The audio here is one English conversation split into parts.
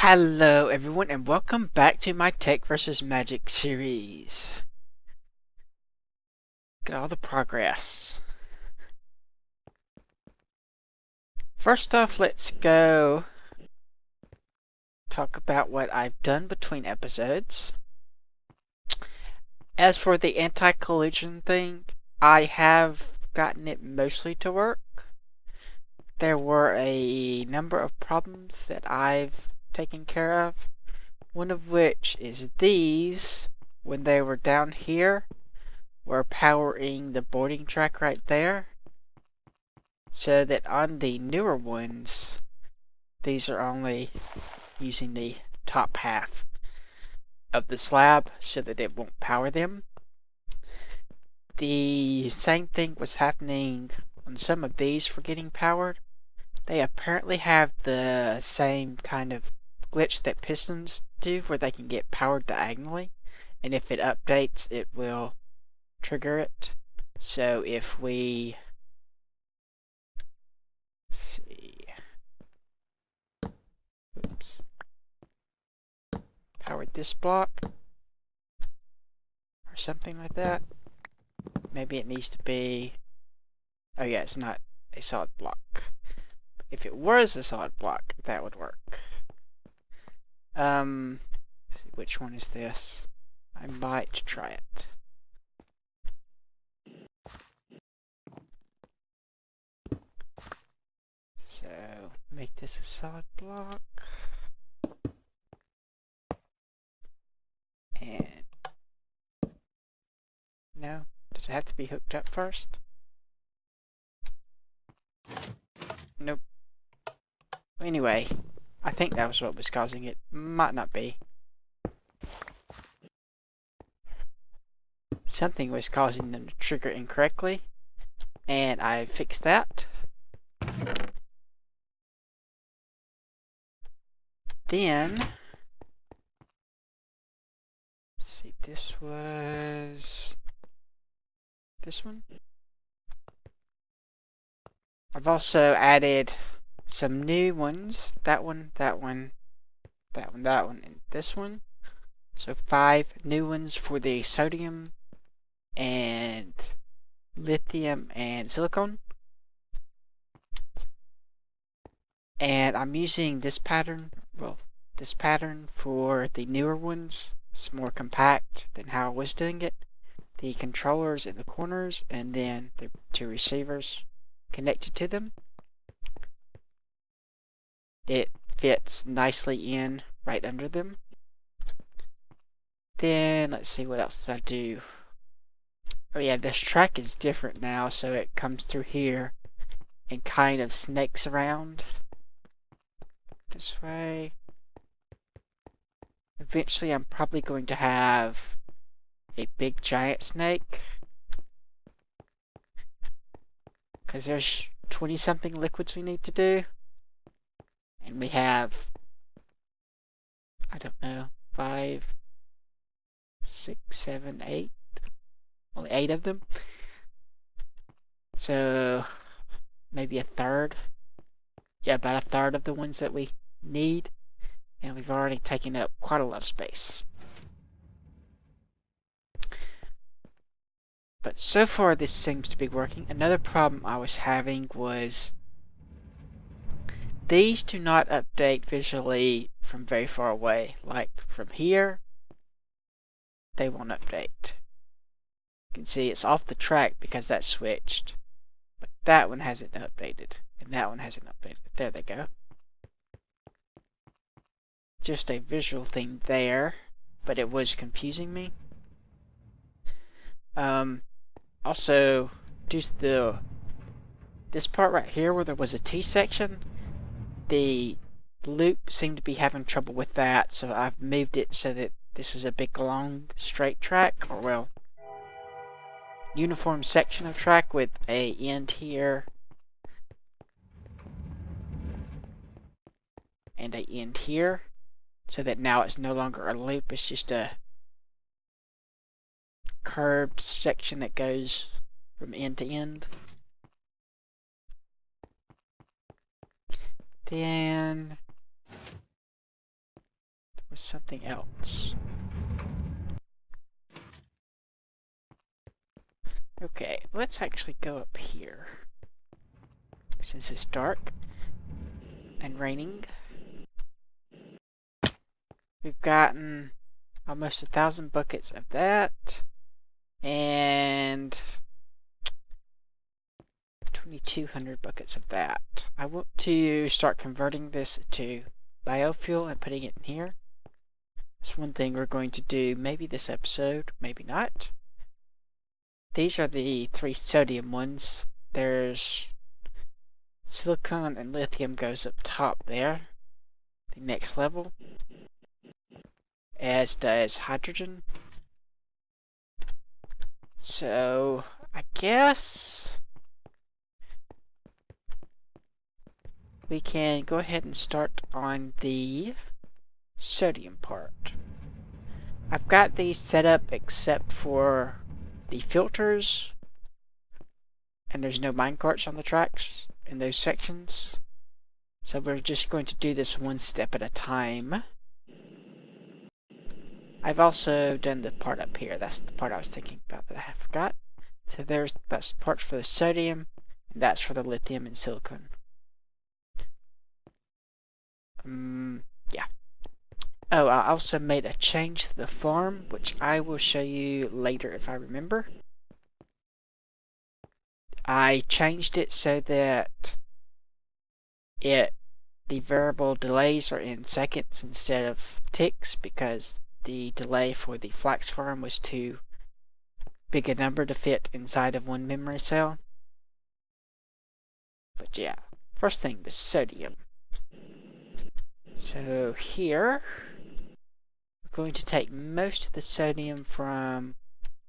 Hello everyone and welcome back to my Tech vs. Magic series. Look at all the progress. First off, let's go talk about what I've done between episodes. As for the anti-collision thing, I have gotten it mostly to work. There were a number of problems that I've taken care of. One of which is these, when they were down here, were powering the boarding track right there. So that on the newer ones, these are only using the top half of the slab so that it won't power them. The same thing was happening on some of these for getting powered. They apparently have the same kind of glitch that pistons do where they can get powered diagonally, and if it updates it will trigger it. So if we powered this block or something like that, maybe it needs to be, oh yeah, it's not a solid block. If it was a solid block, that would work. Let's see, which one is this? I might try it. So, make this a solid block. And no, does it have to be hooked up first? Nope. Anyway, I think that was what was causing it. Might not be. Something was causing them to trigger incorrectly, and I fixed that. Then, let's see, this was this one. I've also added some new ones. That one, that one, that one, that one, and this one. So 5 new ones for the sodium and lithium and silicon. And I'm using this pattern, this pattern for the newer ones. It's more compact than how I was doing it. The controllers in the corners and then the 2 receivers connected to them. It fits nicely in right under them. Then let's see, what else did I do? Oh yeah, this track is different now, so it comes through here and kind of snakes around this way. Eventually I'm probably going to have a big giant snake, because there's 20 something liquids we need to do, and we have, I don't know, 5, 6, 7, 8, only 8 of them. So maybe a third. Yeah, about a third of the ones that we need, and we've already taken up quite a lot of space. But so far this seems to be working. Another problem I was having was these do not update visually from very far away. Like from here, they won't update. You can see it's off the track because that switched. But that one hasn't updated. And that one hasn't updated. There they go. Just a visual thing there. But it was confusing me. Also, due to this part right here where there was a T section, the loop seemed to be having trouble with that, so I've moved it so that this is a big long straight track, or well, uniform section of track with a end here and a end here, so that now it's no longer a loop, it's just a curved section that goes from end to end. Then something else. Okay, let's actually go up here. Since it's dark and raining. We've gotten almost 1,000 buckets of that. And 2,200 buckets of that. I want to start converting this to biofuel and putting it in here. That's one thing we're going to do maybe this episode, maybe not. These are the 3 sodium ones. There's silicon and lithium goes up top there. The next level. As does hydrogen. So, I guess we can go ahead and start on the sodium part. I've got these set up except for the filters, and there's no minecarts on the tracks in those sections. So we're just going to do this one step at a time. I've also done the part up here. That's the part I was thinking about that I forgot. So that's parts for the sodium, and that's for the lithium and silicon. Yeah. Oh, I also made a change to the farm, which I will show you later if I remember. I changed it so that the variable delays are in seconds instead of ticks, because the delay for the flax farm was too big a number to fit inside of one memory cell. But yeah, first thing, the sodium. So here, we're going to take most of the sodium from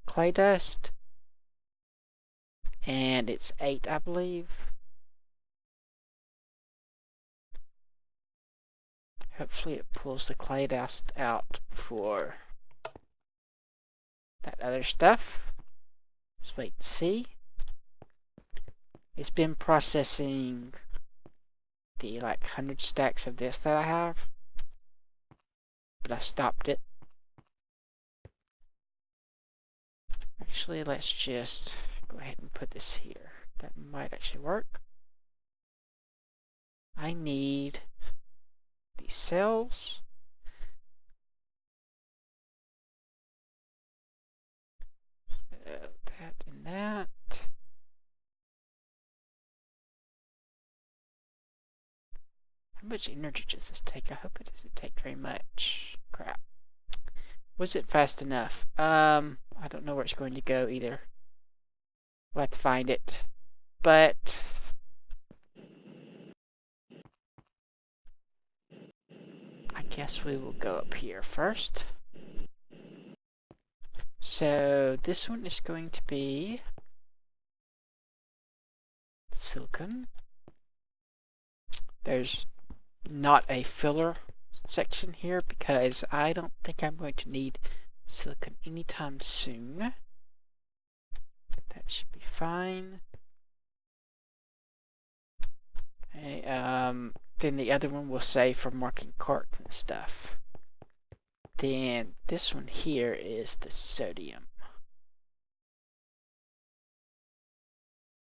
clay dust, and it's 8, I believe. Hopefully it pulls the clay dust out before that other stuff. Let's wait and see. It's been processing the 100 stacks of this that I have, but I stopped it. Actually, let's just go ahead and put this here. That might actually work. I need these cells. So that and that. How much energy does this take? I hope it doesn't take very much. Crap. Was it fast enough? I don't know where it's going to go either. We'll have to find it. But I guess we will go up here first. So this one is going to be silicon. There's not a filler section here because I don't think I'm going to need silicon anytime soon. That should be fine. Okay, then the other one we'll save for marking carts and stuff. Then this one here is the sodium.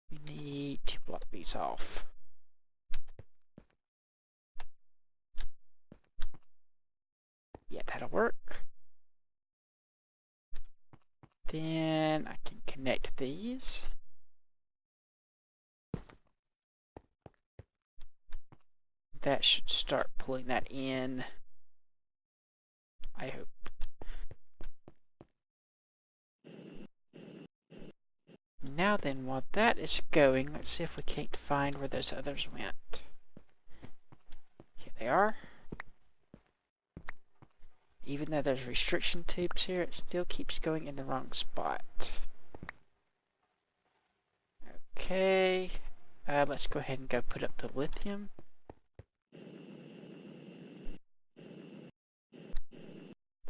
We need to block these off. Yeah, that'll work. Then I can connect these. That should start pulling that in, I hope. Now then, while that is going, let's see if we can't find where those others went. Here they are. Even though there's restriction tubes here, it still keeps going in the wrong spot. Okay, let's go ahead and go put up the lithium.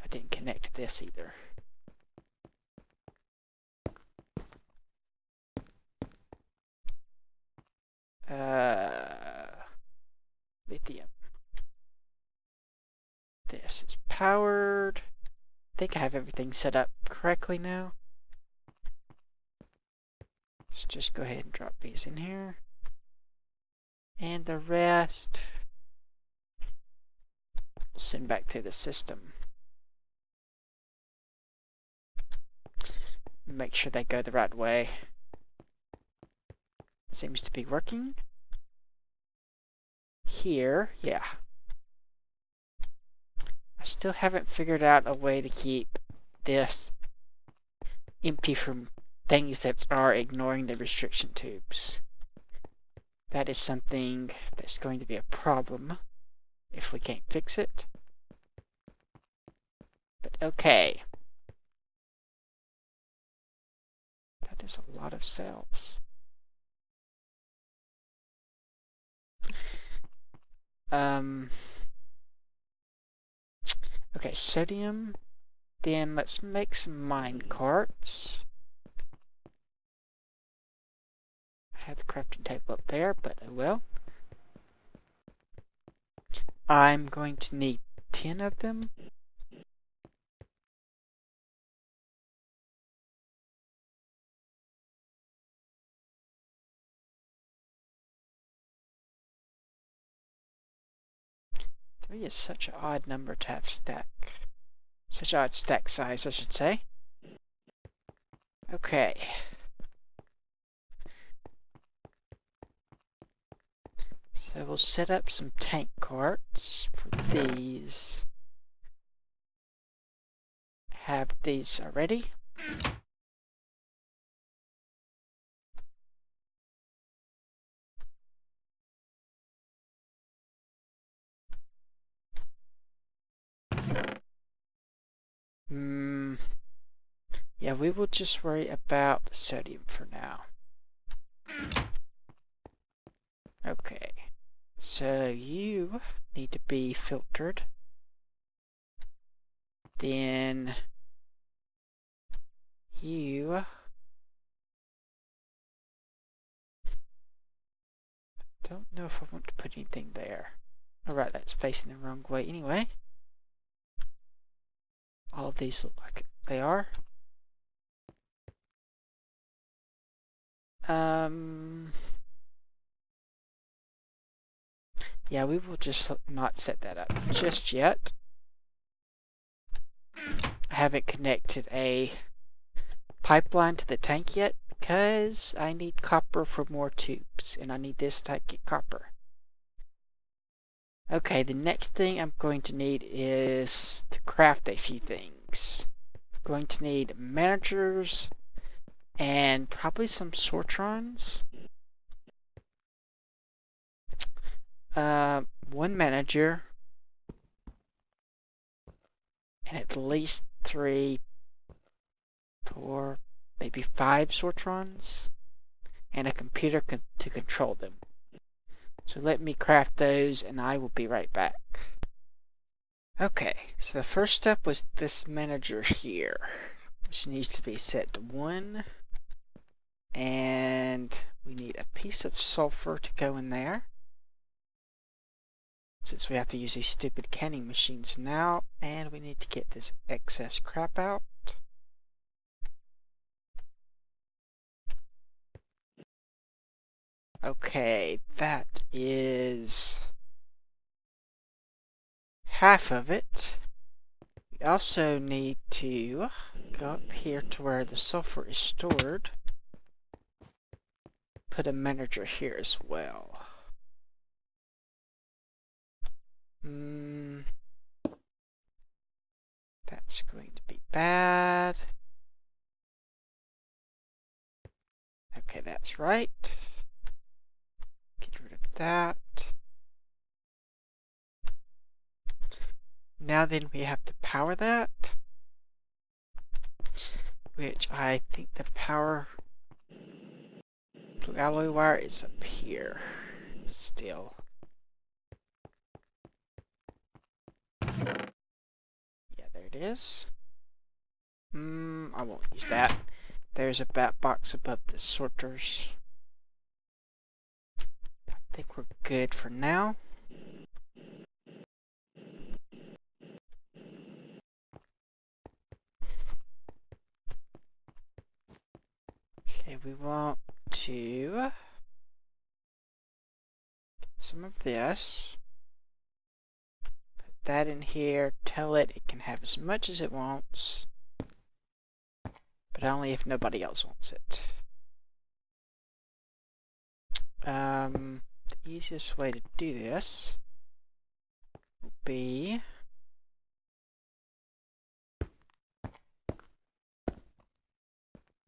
I didn't connect this either. Lithium. This is powered. I think I have everything set up correctly now. Let's just go ahead and drop these in here. And the rest, we'll send back to the system. Make sure they go the right way. Seems to be working. Here, yeah. I still haven't figured out a way to keep this empty from things that are ignoring the restriction tubes. That is something that's going to be a problem if we can't fix it. But okay. That is a lot of cells. Okay, sodium. Then let's make some mine carts. I have the crafting table up there, but oh well. I'm going to need 10 of them. Three is such an odd number to have stack. Such an odd stack size, I should say. Okay. So we'll set up some tank carts for these. Have these already. Yeah, we will just worry about the sodium for now. Okay, so you need to be filtered. Then you don't know if I want to put anything there. Alright, that's facing the wrong way anyway. All of these look like they are. Yeah, we will just not set that up just yet. I haven't connected a pipeline to the tank yet because I need copper for more tubes, and I need this to get copper. Okay, the next thing I'm going to need is to craft a few things. I'm going to need managers and probably some sortrons. One manager and at least 3, 4, maybe 5 sortrons and a computer to control them. So let me craft those and I will be right back. Okay, so the first step was this manager here, which needs to be set to 1. And we need a piece of sulfur to go in there, since we have to use these stupid canning machines now, and we need to get this excess crap out. Okay, that is half of it. We also need to go up here to where the sulfur is stored. Put a manager here as well. That's going to be bad. Okay, that's right. Get rid of that. Now then we have to power that, which I think the power to alloy wire is up here still. Yeah, there it is. I won't use that. There's a bat box above the sorters. I think we're good for now. we want to get some of this. Put that in here. Tell it can have as much as it wants, but only if nobody else wants it. The easiest way to do this will be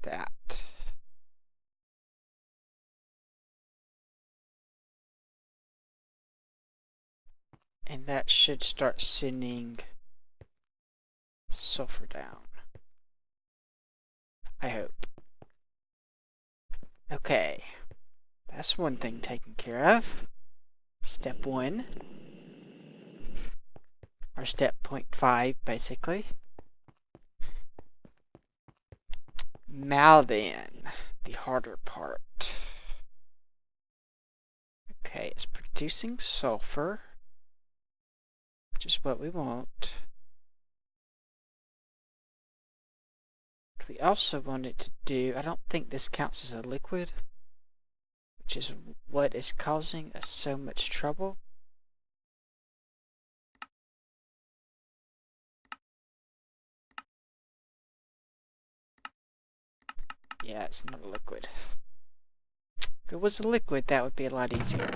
that. And that should start sending sulfur down. I hope. Okay. That's one thing taken care of. Step 1. Or step 0.5, basically. Now then, the harder part. Okay, it's producing sulfur, which is what we want. What we also want it to do, I don't think this counts as a liquid, which is what is causing us so much trouble. Yeah, it's not a liquid. If it was a liquid, that would be a lot easier.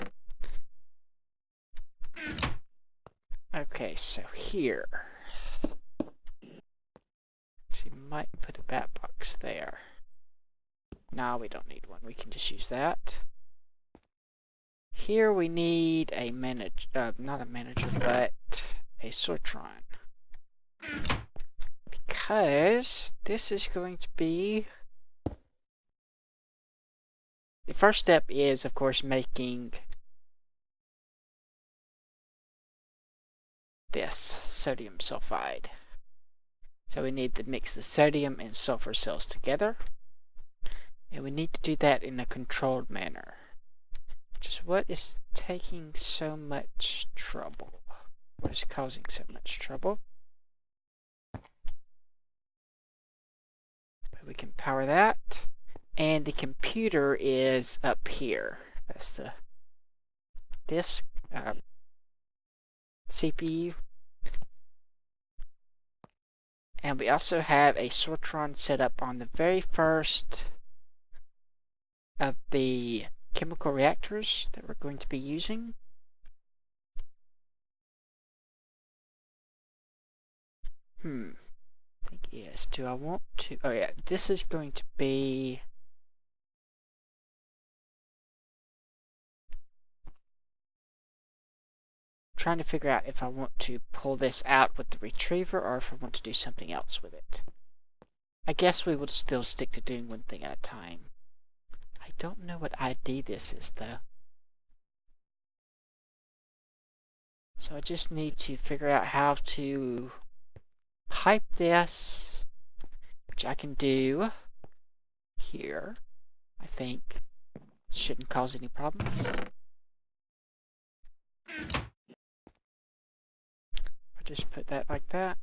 Okay, so here. So you might put a bat box there. No, we don't need one. We can just use that. Here we need a manager, not a manager, but a sortron. Because this is going to be... The first step is, of course, making this sodium sulfide. So we need to mix the sodium and sulfur cells together. And we need to do that in a controlled manner. Which is what is taking so much trouble. What is causing so much trouble. But we can power that. And the computer is up here. That's the disk, CPU. And we also have a sortron set up on the very first of the chemical reactors that we're going to be using. I think yes. Do I want to? Oh yeah, this is going to be... Trying to figure out if I want to pull this out with the retriever or if I want to do something else with it. I guess we would still stick to doing one thing at a time. I don't know what ID this is though. So I just need to figure out how to pipe this, which I can do here. I think shouldn't cause any problems. Just put that like that.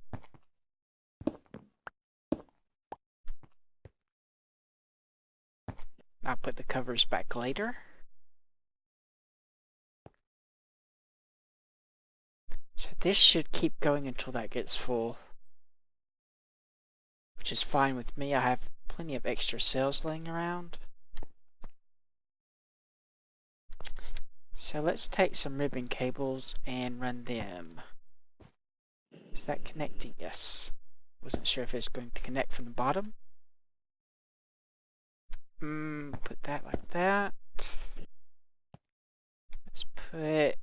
I'll put the covers back later. So this should keep going until that gets full, which is fine with me. I have plenty of extra cells laying around. So let's take some ribbon cables and run them. Is that connecting? Yes. Wasn't sure if it's going to connect from the bottom. Put that like that. Let's put...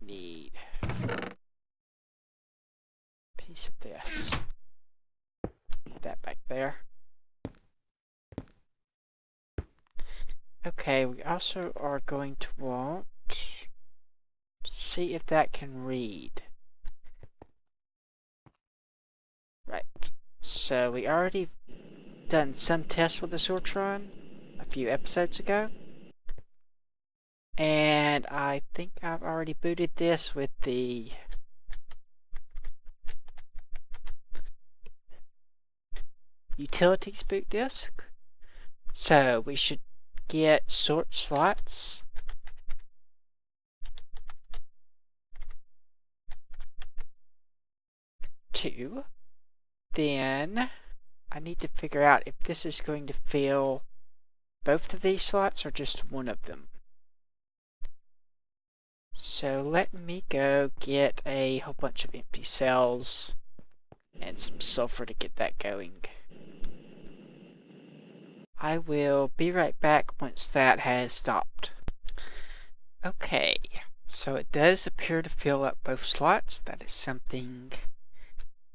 need a piece of this. Put that back there. Okay, we also are going to want to see if that can read. Right. So we already done some tests with the sortron a few episodes ago. And I think I've already booted this with the utilities boot disk. So we should get sort slots. Two. Then I need to figure out if this is going to fill both of these slots or just one of them. So let me go get a whole bunch of empty cells and some sulfur to get that going. I will be right back once that has stopped. Okay, so it does appear to fill up both slots. That is something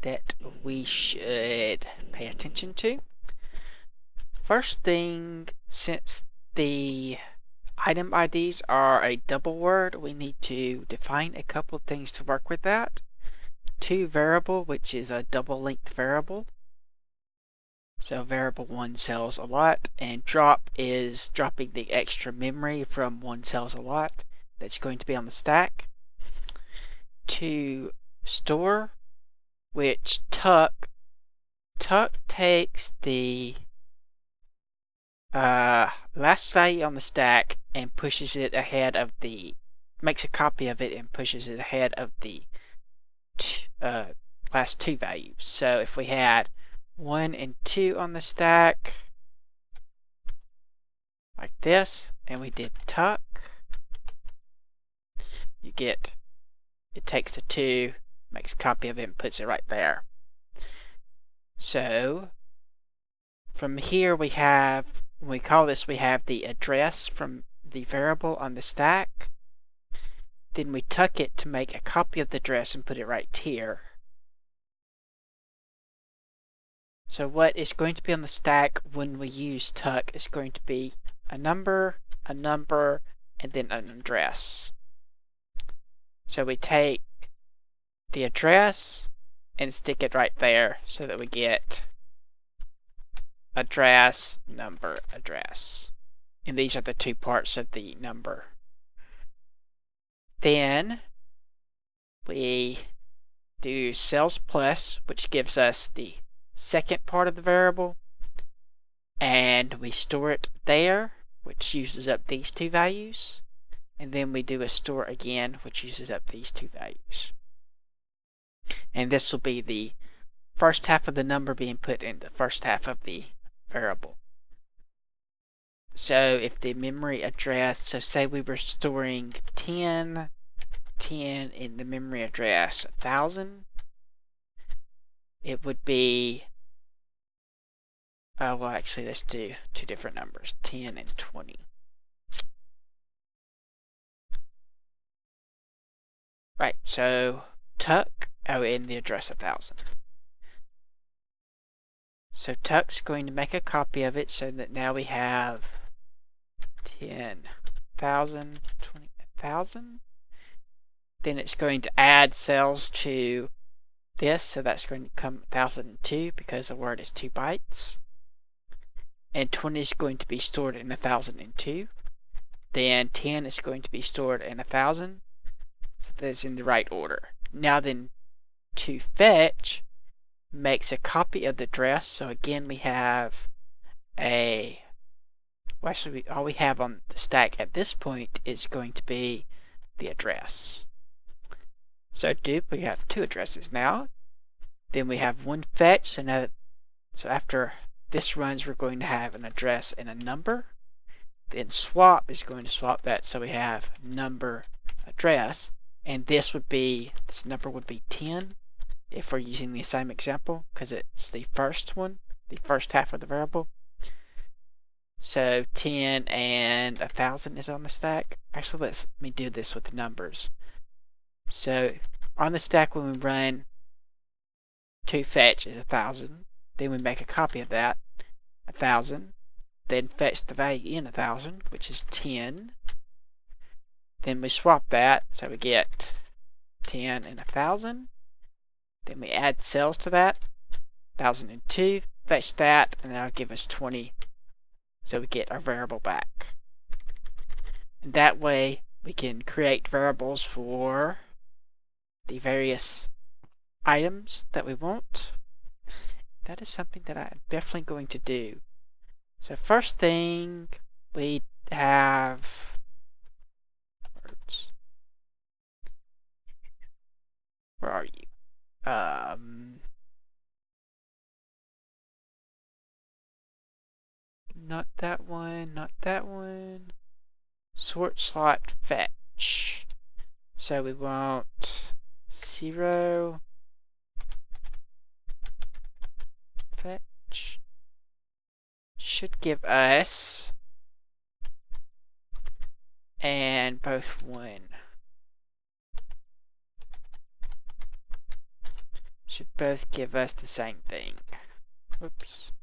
that we should pay attention to. First thing, since the item IDs are a double word, we need to define a couple of things to work with that. ToVariable, which is a double length variable. So variable 1 cells a lot, and drop is dropping the extra memory from 1 cells a lot that's going to be on the stack. To store, which tuck takes the last value on the stack and pushes it ahead of makes a copy of it and pushes it ahead of the last two values. So if we had 1 and 2 on the stack, like this, and we did tuck, you get, it takes the 2, makes a copy of it, and puts it right there. So from here we have, when we call this, we have the address from the variable on the stack. Then we tuck it to make a copy of the address and put it right here. So what is going to be on the stack when we use tuck is going to be a number, and then an address. So we take the address and stick it right there so that we get address, number, address. And these are the two parts of the number. Then we do cells plus, which gives us the second part of the variable, and we store it there, which uses up these two values, and then we do a store again, which uses up these two values. And this will be the first half of the number being put in the first half of the variable. So if the memory address, so say we were storing 10 in the memory address 1000, it would be, well actually let's do two different numbers, 10 and 20. Right, so tuck, in the address 1000. So tuck's going to make a copy of it so that now we have 10,000, 20,000. Then it's going to add cells to this, so that's going to come 1002 because the word is 2 bytes. And 20 is going to be stored in 1002. Then 10 is going to be stored in 1000. So that's in the right order. Now then, to fetch makes a copy of the address. So again, we have a, well actually all we have on the stack at this point is going to be the address. So we have two addresses now. Then we have one fetch. So after this runs, we're going to have an address and a number. Then swap is going to swap that, so we have number, address, and this number would be 10 if we're using the same example because it's the first one, the first half of the variable. So 10 and 1000 is on the stack. Actually, let me do this with the numbers. So on the stack, when we run to fetch is 1000, then we make a copy of that, 1000, then fetch the value in 1000, which is 10. Then we swap that, so we get 10 and 1000. Then we add cells to that, 1002, fetch that, and that'll give us 20. So we get our variable back. And that way we can create variables for the various items that we want. that is something that I'm definitely going to do. So first thing, we have words. Where are you? Not that one, not that one. Sort slot fetch. So we want 0 fetch. Should give us and both 1. Should both give us the same thing. Whoops.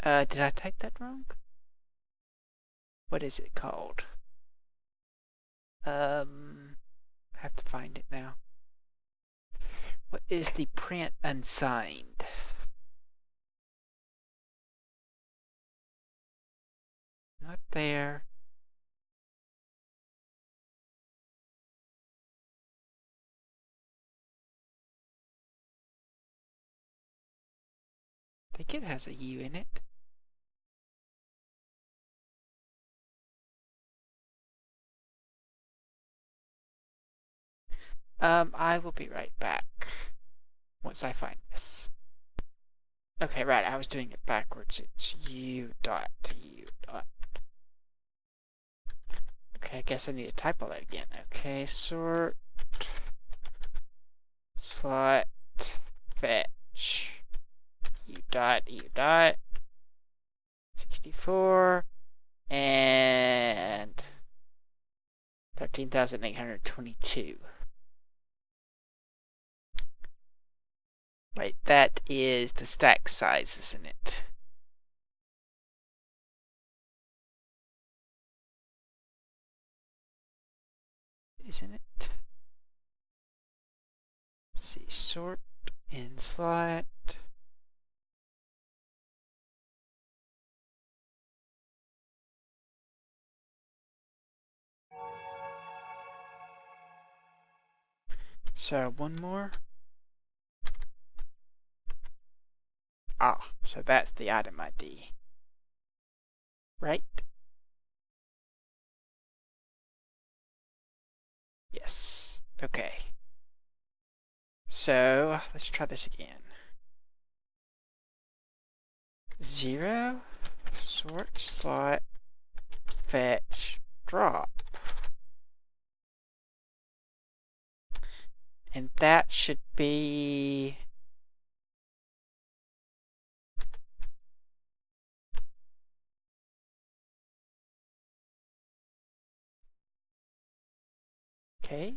Did I type that wrong? What is it called? I have to find it now. What is the print unsigned? Not there. I think it has a U in it. I will be right back once I find this. Okay, right, I was doing it backwards. It's U dot. Okay, I guess I need to type all that again. Okay, sort slot fetch U dot 64 and 13,822. Wait, that is the stack size, isn't it? Isn't it? Let's see, sort in slot. So one more. Ah, so that's the item ID. Right? Yes. Okay. So let's try this again. 0 sort slot fetch drop. And that should be okay.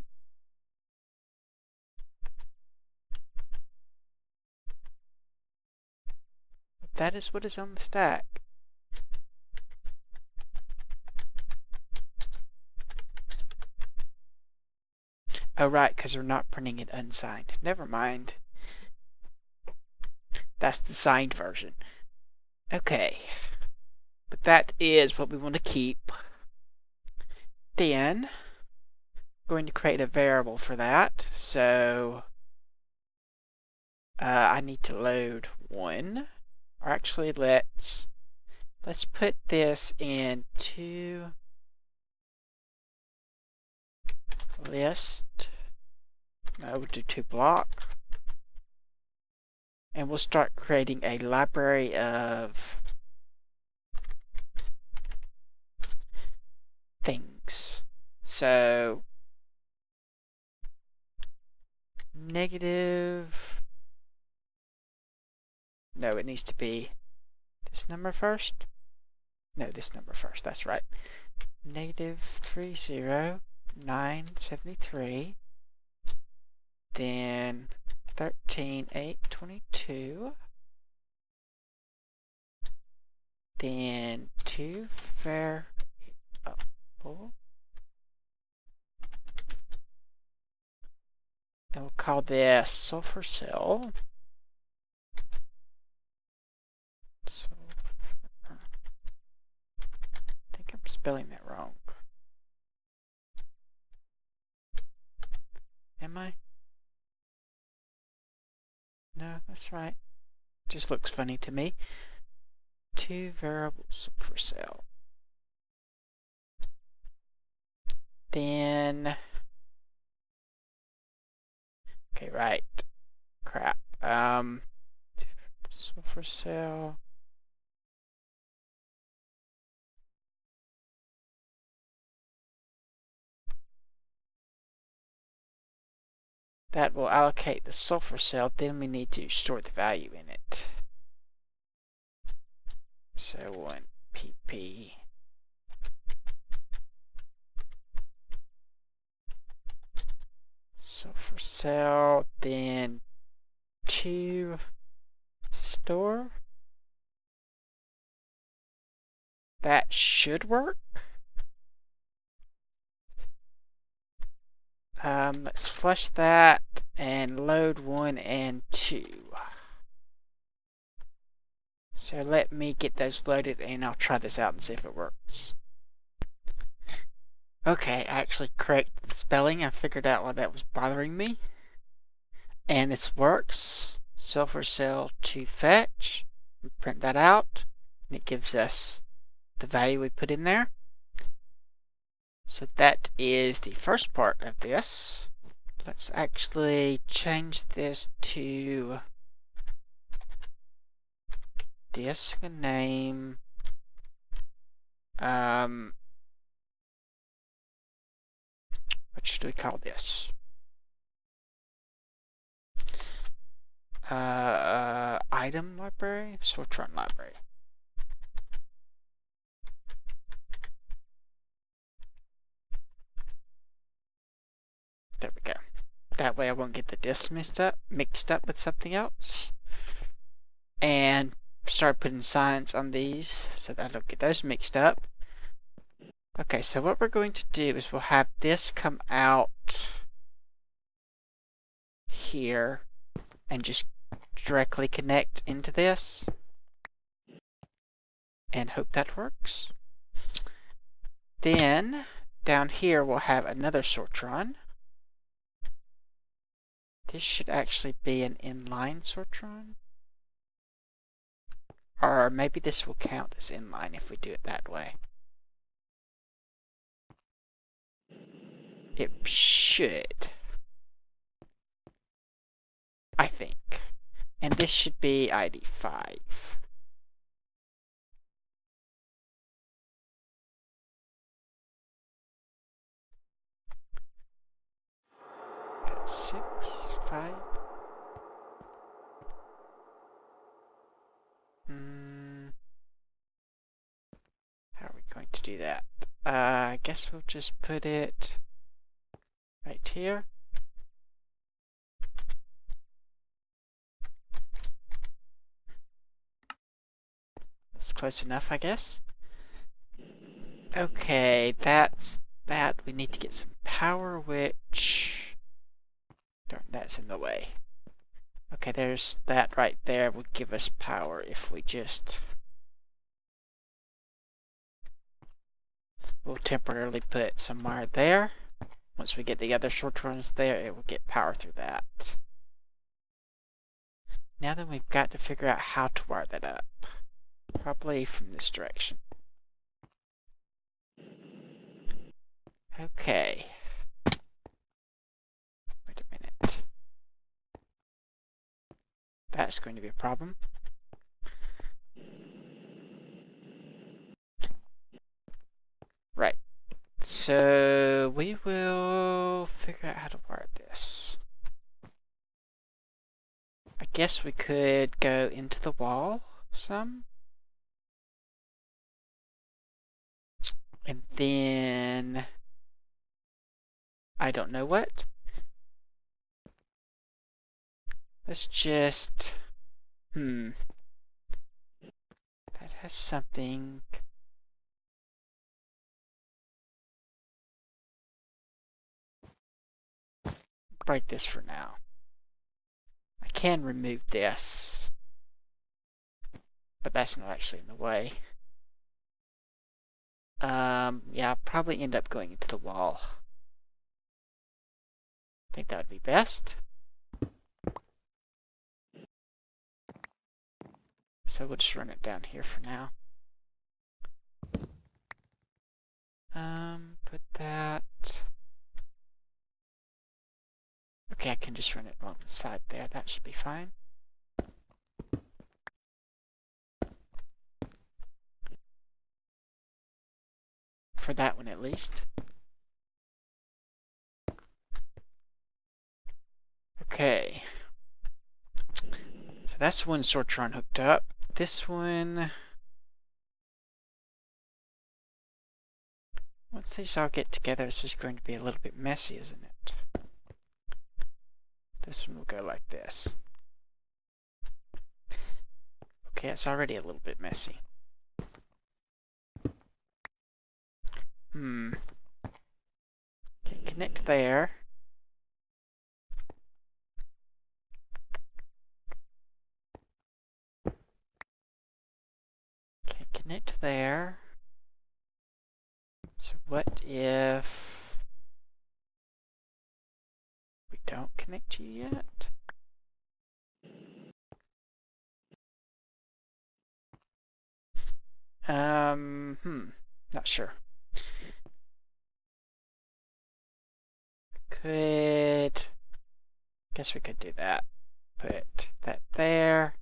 But that is what is on the stack. Oh, right, because we're not printing it unsigned. Never mind. That's the signed version. Okay. But that is what we want to keep. Then, I'm going to create a variable for that. So, I need to load 1. Or actually, let's put this into list. No, we'll do toBlock. And we'll start creating a library of things. So, negative. No, it needs to be this number first. No, this number first. That's right. Negative 30973. Then 13,822. Then 2 variable. And we'll call this sulfur cell. I think I'm spelling that wrong. that's right. Just looks funny to me. 2 variables for sale. Then, okay, right. Crap. 2 variables for sale. That will allocate the sulfur cell. Then we need to store the value in it. So 1 pp. Sulfur cell. Then 2 store. That should work. Let's flush that and load 1 and 2. So let me get those loaded and I'll try this out and see if it works. Okay, I actually corrected the spelling. I figured out why that was bothering me. And this works. Sulfur cell to fetch. We print that out. And it gives us the value we put in there. So that is the first part of this. Let's actually change this to disk name. What should we call this? Item library, sortron library. There we go. That way I won't get the disks mixed up with something else. And start putting signs on these so that I don't get those mixed up. Okay, so what we're going to do is we'll have this come out here and just directly connect into this and hope that works. Then down here we'll have another sortron. This should actually be an inline sortron. Or maybe this will count as inline if we do it that way. It should. I think. And this should be ID 5. That's 6, 5. How are we going to do that? I guess we'll just put it right here. That's close enough, I guess. Okay, that's that. We need to get some power, which... Darn, that's in the way. Okay, there's that right there would give us power if we just... We'll temporarily put some wire there. Once we get the other sortrons there, it will get power through that. Now then, we've got to figure out how to wire that up. Probably from this direction. Okay. Wait a minute. That's going to be a problem. Right. So we will figure out how to wire this. I guess we could go into the wall some. And then... I don't know what. Let's just... That has something... Break this for now. I can remove this. But that's not actually in the way. Yeah, I'll probably end up going into the wall. I think that would be best. So we'll just run it down here for now. Put that. Okay, I can just run it along the side there. That should be fine. For that one at least. Okay. So that's one sortron hooked up. This one... Once these all get together, it's just going to be a little bit messy, isn't it? This one will go like this. Okay, it's already a little bit messy. Okay, connect there. Okay, connect there. So what if we don't connect you yet? Not sure. Guess we could do that. Put that there.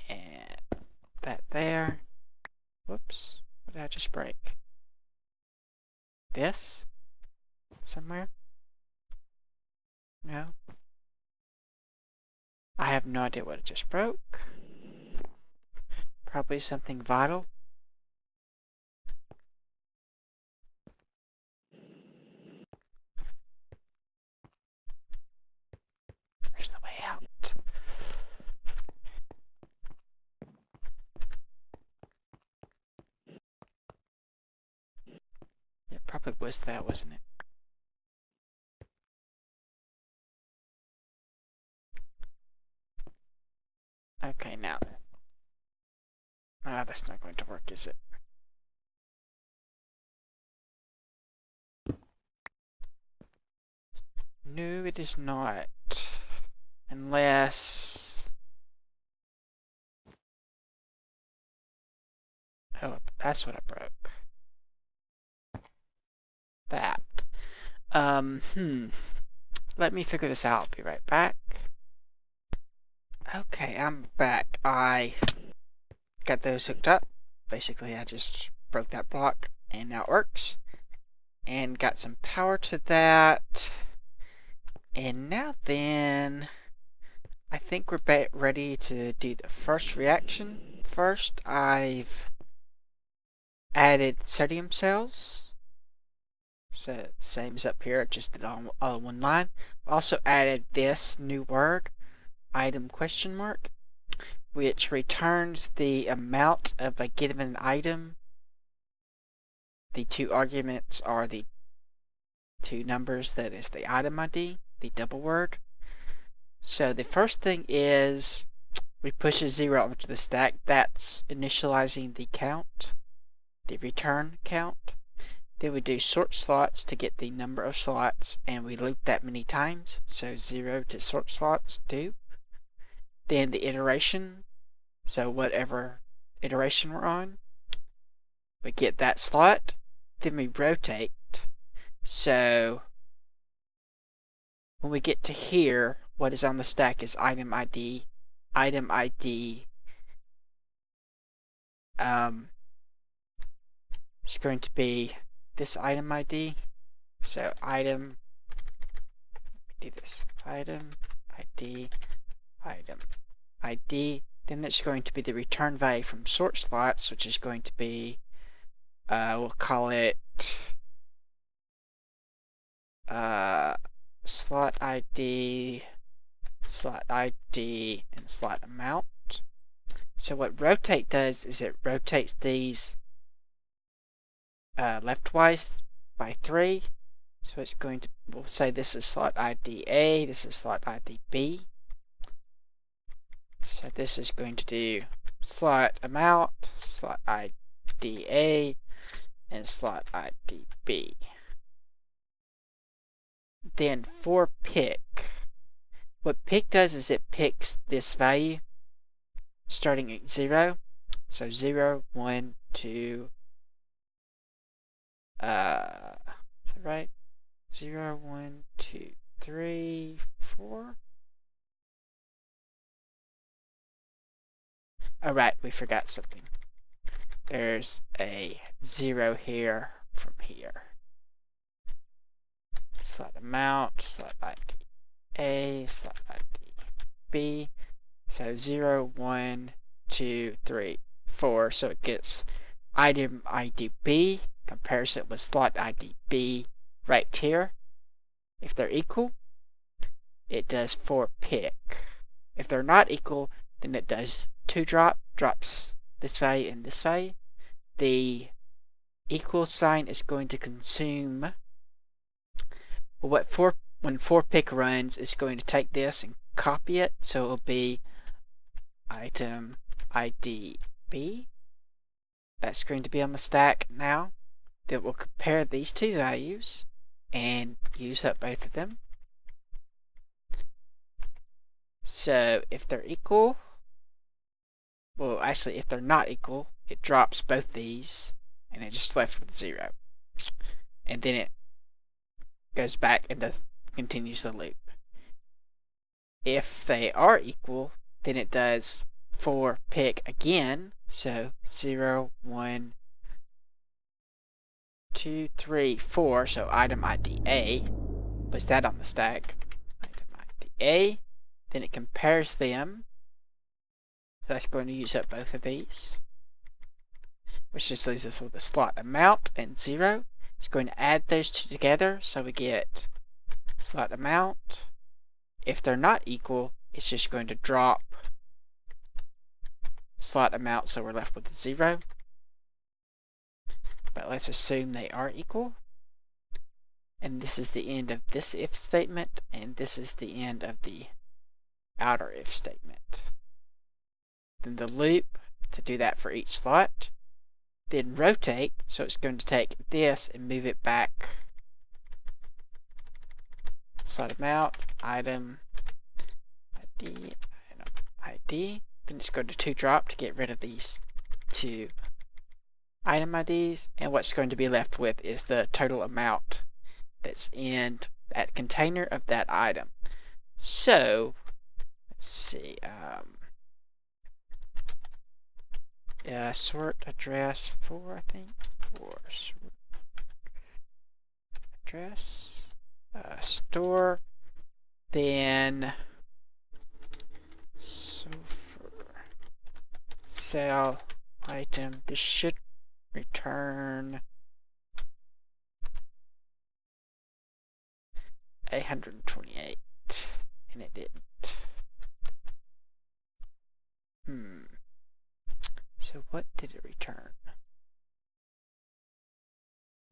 And that there. Whoops. What did I just break? This? Somewhere? No? I have no idea what it just broke. Probably something vital. Where's the way out? It probably was that, wasn't it? Okay, now then. Ah, that's not going to work, is it? No, it is not. Unless... Oh, that's what I broke. That. Let me figure this out. I'll be right back. Okay, I'm back. I got those hooked up. Basically, I just broke that block, and now it works. And got some power to that. And now then, I think we're ready to do the first reaction. First, I've added sodium cells. So same as up here, just did all in one line. Also added this new word, item question mark, which returns the amount of a given item. The two arguments are the two numbers, that is the item ID, the double word. So the first thing is we push a 0 onto the stack. That's initializing the count, the return count. Then we do sort slots to get the number of slots, and we loop that many times. So 0 to sort slots 2. Then the iteration, so whatever iteration we're on, we get that slot. Then we rotate. So when we get to here, what is on the stack is item ID. Item ID is going to be this item ID. So item, let me do this, item ID, item ID. Then that's going to be the return value from sort slots, which is going to be, we'll call it slot ID, and slot amount. So what rotate does is it rotates these leftwise by 3. So it's going to, we'll say this is slot ID A, this is slot ID B. So this is going to do slot amount, slot ID A, and slot ID B. Then for pick, what pick does is it picks this value. starting at 0. So 0, 1, 2, is that right? 0, 1, 2, 3, 4. Oh, right, we forgot something. There's a 0 here from here. Slot amount, slot ID A, slot ID B. So 0, 1, 2, 3, 4. So it gets item ID B, compares it with slot ID B right here. If they're equal, it does 4 pick. If they're not equal, then it does 2 drops this value and this value. The equal sign is going to consume when 4 pick runs, it's going to take this and copy it, so it'll be item ID B. That's going to be on the stack now. Then we'll compare these two values and use up both of them. So if they're equal, well, actually, if they're not equal, it drops both these, and it just left with 0. And then it goes back and continues the loop. If they are equal, then it does 4 pick again. So 0, 1, 2, 3, 4. So item ID A. Puts that on the stack. Item ID A. Then it compares them. So that's going to use up both of these, which just leaves us with a slot amount and 0. It's going to add those two together, so we get slot amount. If they're not equal, it's just going to drop slot amount, so we're left with a 0. But let's assume they are equal. And this is the end of this if statement, and this is the end of the outer if statement. Then the loop to do that for each slot. Then rotate, so it's going to take this and move it back. Slot amount, item ID, item ID. Then it's going to 2 drop to get rid of these 2 item IDs. And what's going to be left with is the total amount that's in that container of that item. So, let's see. Sort address 4, I think. 4 sort address. Store. Then sulfur cell item. This should return 828, and it didn't. So what did it return?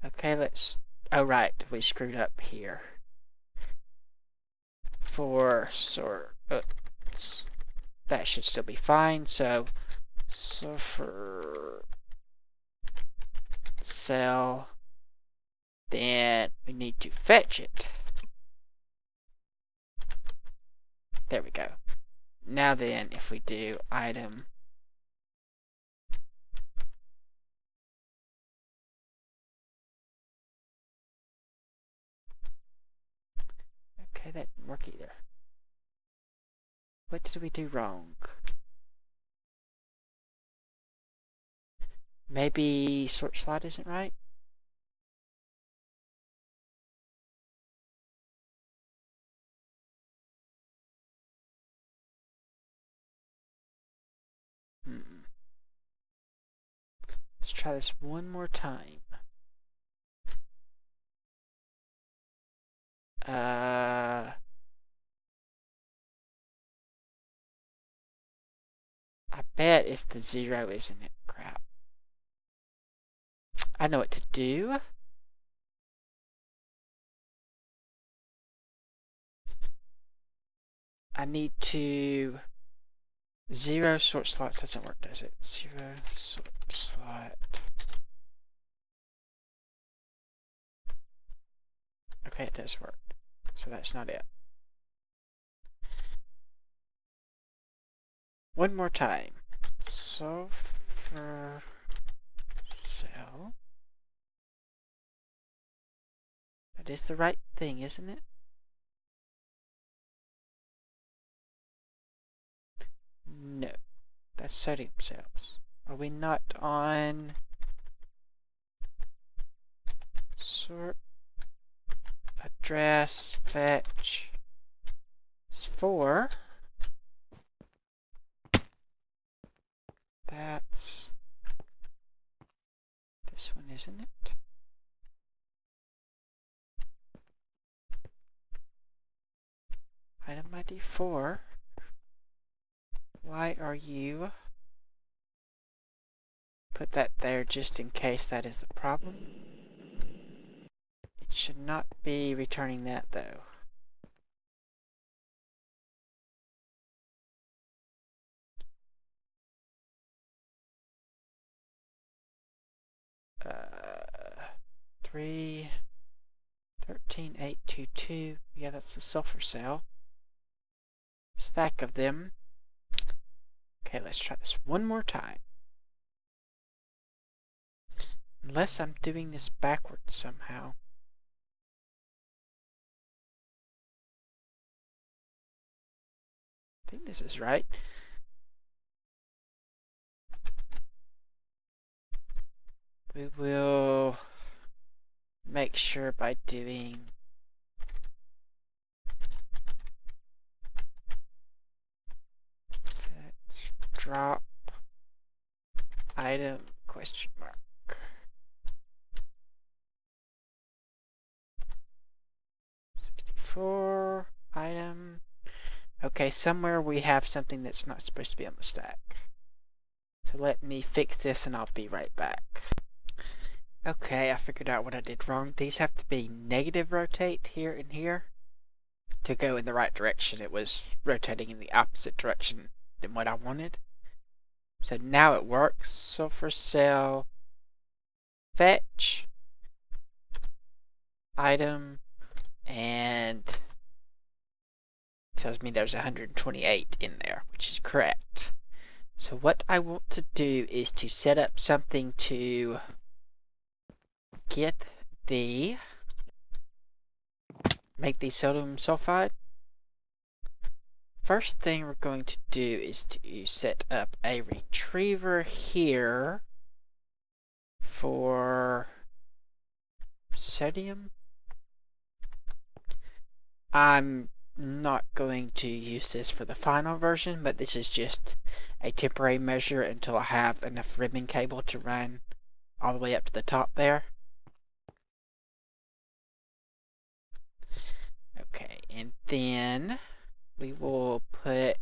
Okay, let's... Oh, right, we screwed up here. For sort... Oops. That should still be fine, so... Sulfur... Cell... Then we need to fetch it. There we go. Now then, if we do item... Okay, that didn't work either. What did we do wrong? Maybe sort slot isn't right? Let's try this one more time. I bet it's the 0, isn't it? Crap. I know what to do. I need to... 0 sort slot doesn't work, does it? 0 sort slot. Okay, it does work. So that's not it. One more time. sulfur cell. That is the right thing, isn't it? No, that's sodium cells. Are we not on sort address fetch 4? That's this one, isn't it? Item ID 4. Why are you? Put that there just in case that is the problem. It should not be returning that though. Uh, 3 13822. Yeah, that's the sulfur cell. Stack of them. Okay, let's try this one more time. Unless I'm doing this backwards somehow. I think this is right. We will make sure by doing fetch drop item question mark. 64 item. Okay, somewhere we have something that's not supposed to be on the stack. So let me fix this and I'll be right back. Okay, I figured out what I did wrong. These have to be negative rotate here and here to go in the right direction. It was rotating in the opposite direction than what I wanted. So now it works. Sulfur cell fetch item, and it tells me there's 128 in there, which is correct. So what I want to do is to set up something to get the make the sodium sulfide. First thing we're going to do is to set up a retriever here for sodium. I'm not going to use this for the final version, but this is just a temporary measure until I have enough ribbon cable to run all the way up to the top there. Okay, and then we will put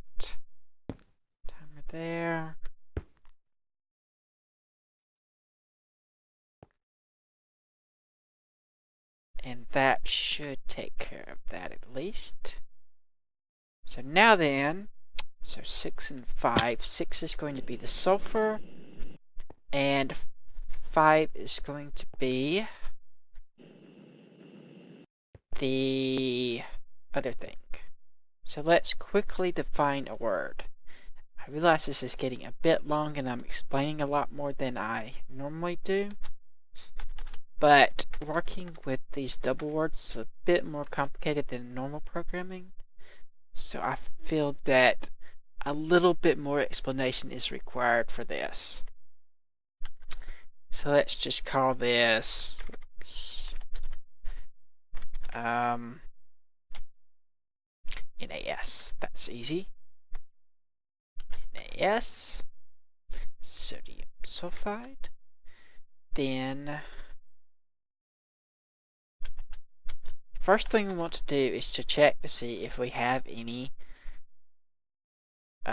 timer there. And that should take care of that at least. So now then, so 6 and 5. 6 is going to be the sulfur, and 5 is going to be the other thing. So let's quickly define a word. I realize this is getting a bit long and I'm explaining a lot more than I normally do. But working with these double words is a bit more complicated than normal programming. So I feel that a little bit more explanation is required for this. So let's just call this NaS. That's easy. NaS, sodium sulfide. Then first thing we want to do is to check to see if we have any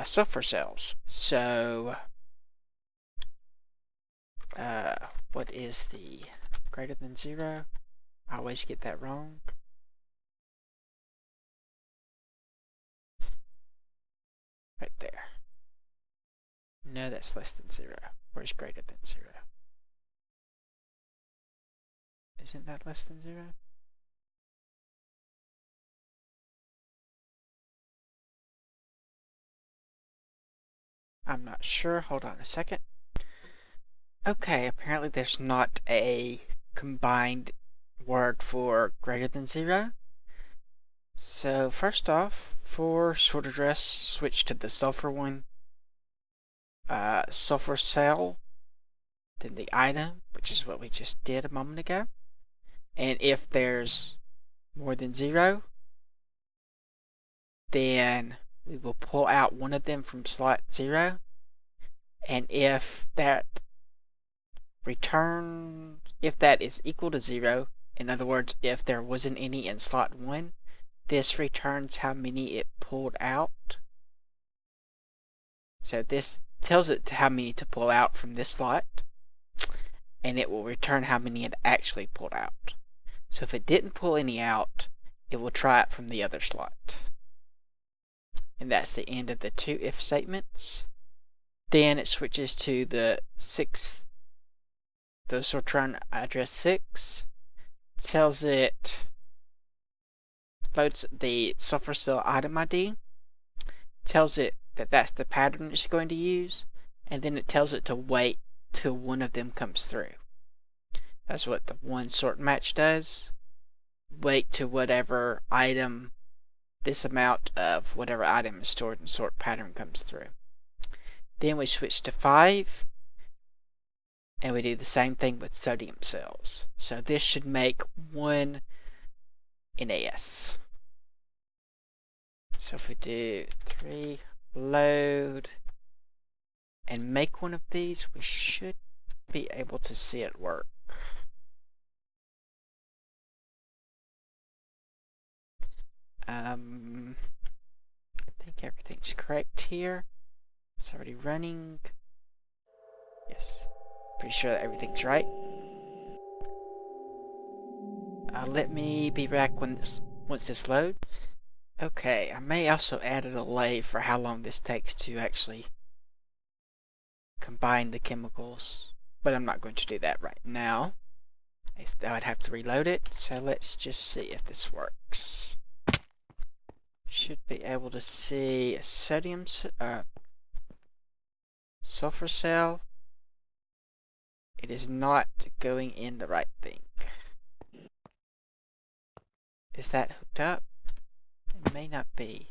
sulfur cells. So what is the greater than 0? I always get that wrong. Right there. No, that's less than 0. Where's greater than 0? Isn't that less than 0? I'm not sure. Hold on a second. Okay, apparently there's not a combined word for greater than 0. So first off, for short address, switch to the sulfur one. Sulfur cell, then the item, which is what we just did a moment ago. And if there's more than 0, then we will pull out one of them from slot 0. And if that is equal to 0, in other words, if there wasn't any in slot 1, this returns how many it pulled out. So this tells it how many to pull out from this slot, and it will return how many it actually pulled out. So if it didn't pull any out, it will try it from the other slot. And that's the end of the 2 if statements. Then it switches to the sortron address 6, tells it, loads the sulfur cell item ID, tells it that that's the pattern it's going to use, and then it tells it to wait till one of them comes through. That's what the one sort match does. Wait to whatever item, this amount of whatever item is stored in sort pattern comes through. Then we switch to 5, and we do the same thing with sodium cells. So this should make one NaS. So if we do 3, load, and make one of these, we should be able to see it work. I think everything's correct here. It's already running. Yes, pretty sure that everything's right. Let me be back once this loads. Okay, I may also add a delay for how long this takes to actually combine the chemicals, but I'm not going to do that right now. I would have to reload it, so let's just see if this works. Should be able to see a sodium sulfur cell. It is not going in the right thing. Is that hooked up? It may not be.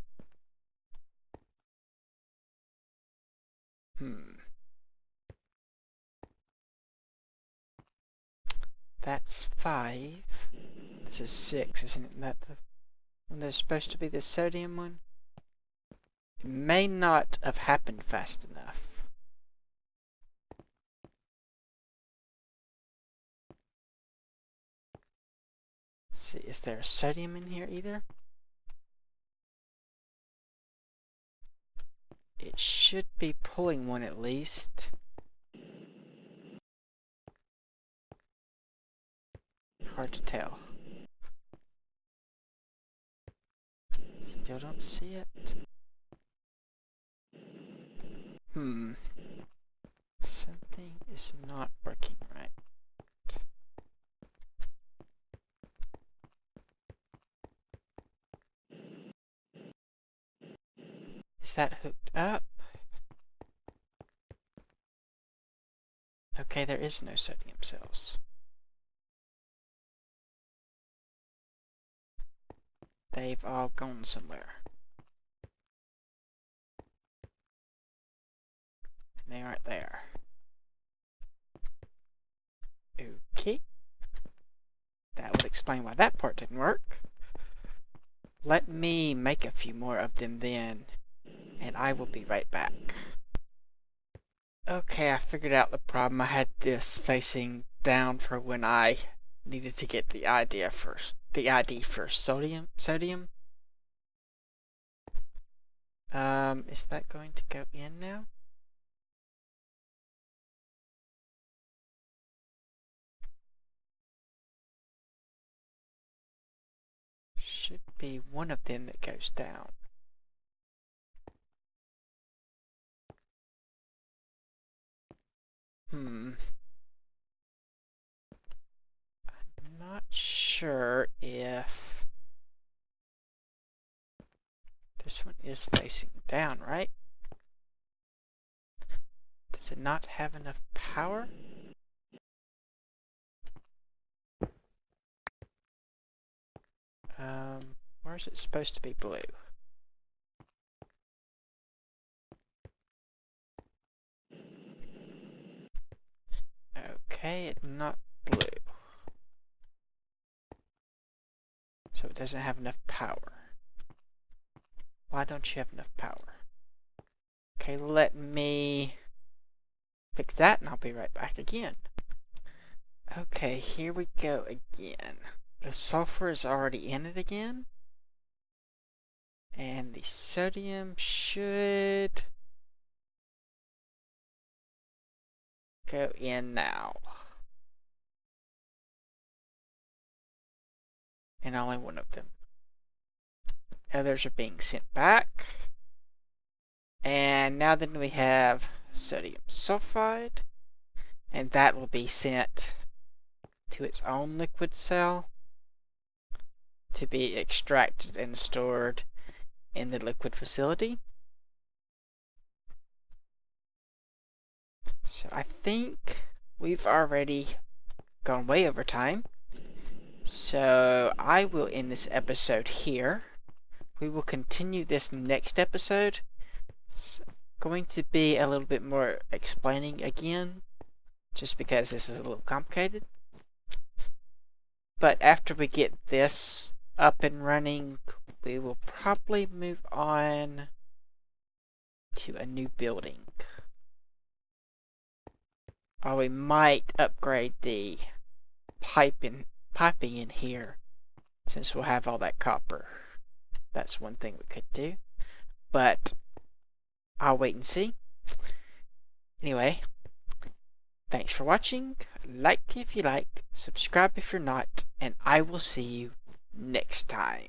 That's 5. This is 6, isn't it? That the one that's supposed to be the sodium one? It may not have happened fast enough. Let's see, is there a sodium in here either? It should be pulling one at least. Hard to tell. Still don't see it. Something is not working right. Is that hooked up? Okay, there is no sodium cells. They've all gone somewhere. And they aren't there. Okay. That would explain why that part didn't work. Let me make a few more of them then, and I will be right back. Okay, I figured out the problem. I had this facing down for when I needed to get the ID for sodium. Is that going to go in now? Should be one of them that goes down. I'm not sure if this one is facing down, right? not have enough power? Where is it supposed to be blue? Okay, it's not blue. So it doesn't have enough power. Why don't you have enough power? Okay, let me fix that and I'll be right back again. Okay, here we go again. The sulfur is already in it again. And the sodium should go in now. And only one of them. Others are being sent back. And now then we have sodium sulfide. And that will be sent to its own liquid cell to be extracted and stored in the liquid facility. So I think we've already gone way over time. So I will end this episode here. We will continue this next episode. It's going to be a little bit more explaining again, just because this is a little complicated. But after we get this up and running, we will probably move on to a new building. Or we might upgrade the piping in here, since we'll have all that copper. That's one thing we could do. But I'll wait and see. Anyway, thanks for watching. Like if you like, subscribe if you're not, and I will see you next time.